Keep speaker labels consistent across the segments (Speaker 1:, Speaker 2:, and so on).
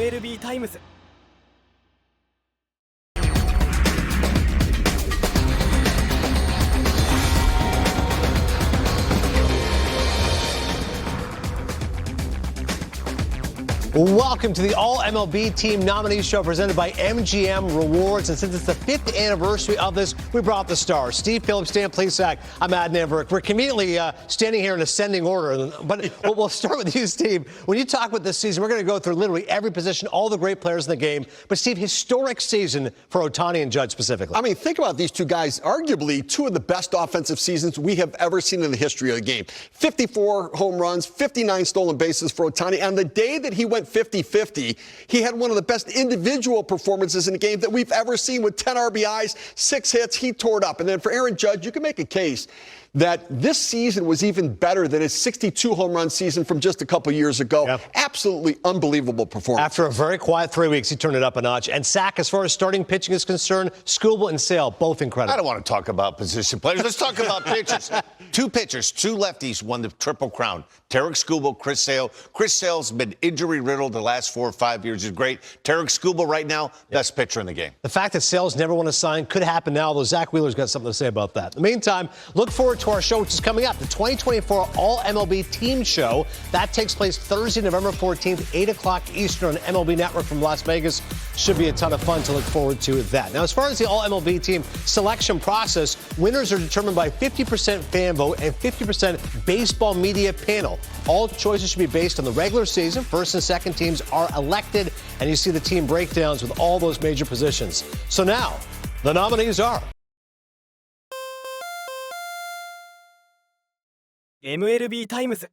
Speaker 1: MLB タイムズ。
Speaker 2: Welcome to the All-MLB Team Nominee Show presented by MGM Rewards. And since it's the 5th anniversary of this, we brought the stars. Steve Phillips, Dan Plesac, I'm Adnan Virk. We're conveniently standing here in ascending order. But we'll start with you, Steve. When you talk about this season, we're going to go through literally every position, all the great players in the game. But, Steve, historic season for Ohtani and Judge specifically.
Speaker 3: I mean, think about these two guys, arguably two of the best offensive seasons we have ever seen in the history of the game. 54 home runs, 59 stolen bases for Ohtani. On the day that he went 50-50, he had one of the best individual performances in the game that we've ever seen with 10 RBIs, 6 hits. He tore it up. And then for Aaron Judge, you can make a case that this season was even better than his 62 home run season from just a couple years ago.
Speaker 2: Yep.
Speaker 3: Absolutely unbelievable performance.
Speaker 2: After a very quiet 3 weeks, he turned it up a notch. And Sack, as far as starting pitching is concerned, Skubal and Sale, both incredible.
Speaker 4: I don't want to talk about position players. Let's talk about pitchers. Two pitchers, two lefties won the Triple Crown. Tarek Skubal, Chris Sale. Chris Sale's been injury-riddled the last 4 or 5 years. Is great. Tarek Skubal right now, best pitcher in the game.
Speaker 2: The fact that Sale's never won a sign could happen now, although Zach Wheeler's got something to say about that. In the meantime, look forward to our show, which is coming up, the 2024 All-MLB Team Show. That takes place Thursday, November 14th, 8 o'clock Eastern on MLB Network from Las Vegas. Should be a ton of fun to look forward to that. Now, as far as the All-MLB Team selection process, winners are determined by 50% fan vote and 50% baseball media panel. All choices should be based on the regular season. First and second teams are elected, and you see the team breakdowns with all those major positions. So now, the nominees are...
Speaker 1: MLB タイムズ。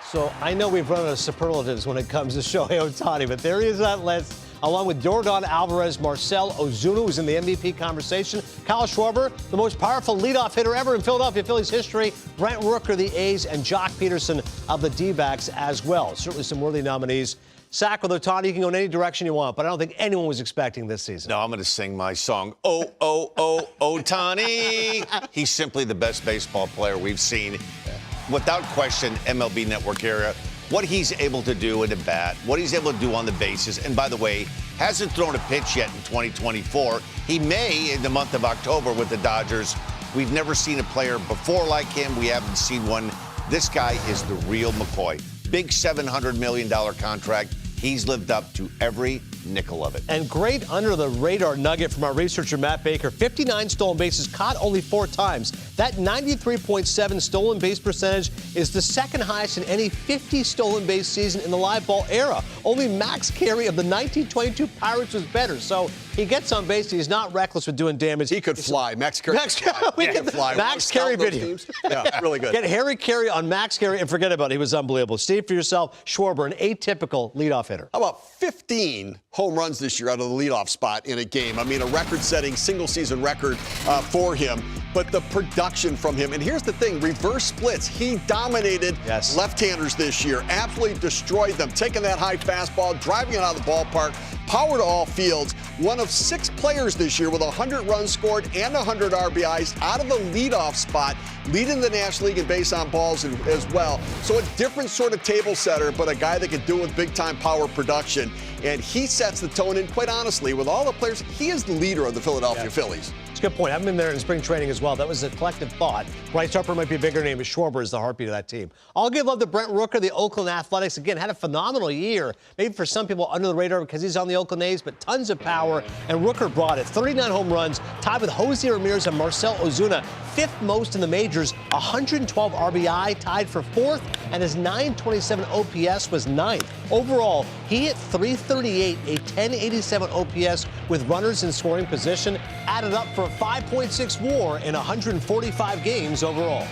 Speaker 2: So I know we've run out of superlatives when it comes to Shohei Ohtani, but there he is on that list, along with Yordan Alvarez, Marcell Ozuna, who's in the MVP conversation, Kyle Schwarber, the most powerful leadoff hitter ever in Philadelphia Phillies history, Brent Rooker, the A's, and Jock Peterson of the D-backs as well. Certainly some worthy nominees. Sack with Ohtani, you can go in any direction you want, but I don't think anyone was expecting this season.
Speaker 4: No, I'm going to sing my song, Oh, Oh, Oh, Ohtani. He's simply the best baseball player we've seen. Without question, MLB Network era, what he's able to do in the bat, what he's able to do on the bases, and by the way, hasn't thrown a pitch yet in 2024. He may in the month of October with the Dodgers. We've never seen a player before like him. We haven't seen one. This guy is the real McCoy. Big $700 million contract. He's lived up to every nickel of it.
Speaker 2: And great under-the-radar nugget from our researcher, Matt Baker. 59 stolen bases, caught only 4 times. That 93.7 stolen base percentage is the second highest in any 50 stolen base season in the live ball era. Only Max Carey of the 1922 Pirates was better. So he gets on base. He's not reckless with doing damage.
Speaker 3: He could fly. Max Carey could fly.
Speaker 2: Max Carey video.
Speaker 3: Yeah, really good.
Speaker 2: Get Harry Carey on Max Carey and forget about it. He was unbelievable. Steve, for yourself, Schwarber, an atypical leadoff hitter.
Speaker 3: How about 15 home runs this year out of the leadoff spot in a game? I mean, a record-setting single-season record for him. But the production from him, and here's the thing, reverse splits. He dominated left-handers this year, absolutely destroyed them, taking that high fastball, driving it out of the ballpark, power to all fields. One of 6 players this year with 100 runs scored and 100 RBIs out of the leadoff spot, leading the National League in base on balls as well. So a different sort of table setter, but a guy that can do it with big-time power production. And he sets the tone, and quite honestly, with all the players, he is the leader of the Philadelphia Phillies.
Speaker 2: It's a good point. I've been there in spring training as well. That was a collective thought. Bryce Harper might be a bigger name, but Schwarber is the heartbeat of that team. I'll give love to Brent Rooker, the Oakland Athletics. Again, had a phenomenal year. Maybe for some people under the radar because he's on the Oakland A's, but tons of power. And Rooker brought it. 39 home runs, tied with Jose Ramirez and Marcell Ozuna. 5th most in the majors, 112 RBI, tied for 4th, and his 927 OPS was 9th. Overall, he hit .338, a 1087 OPS with runners in scoring position, added up for a 5.6 WAR in 145 games overall.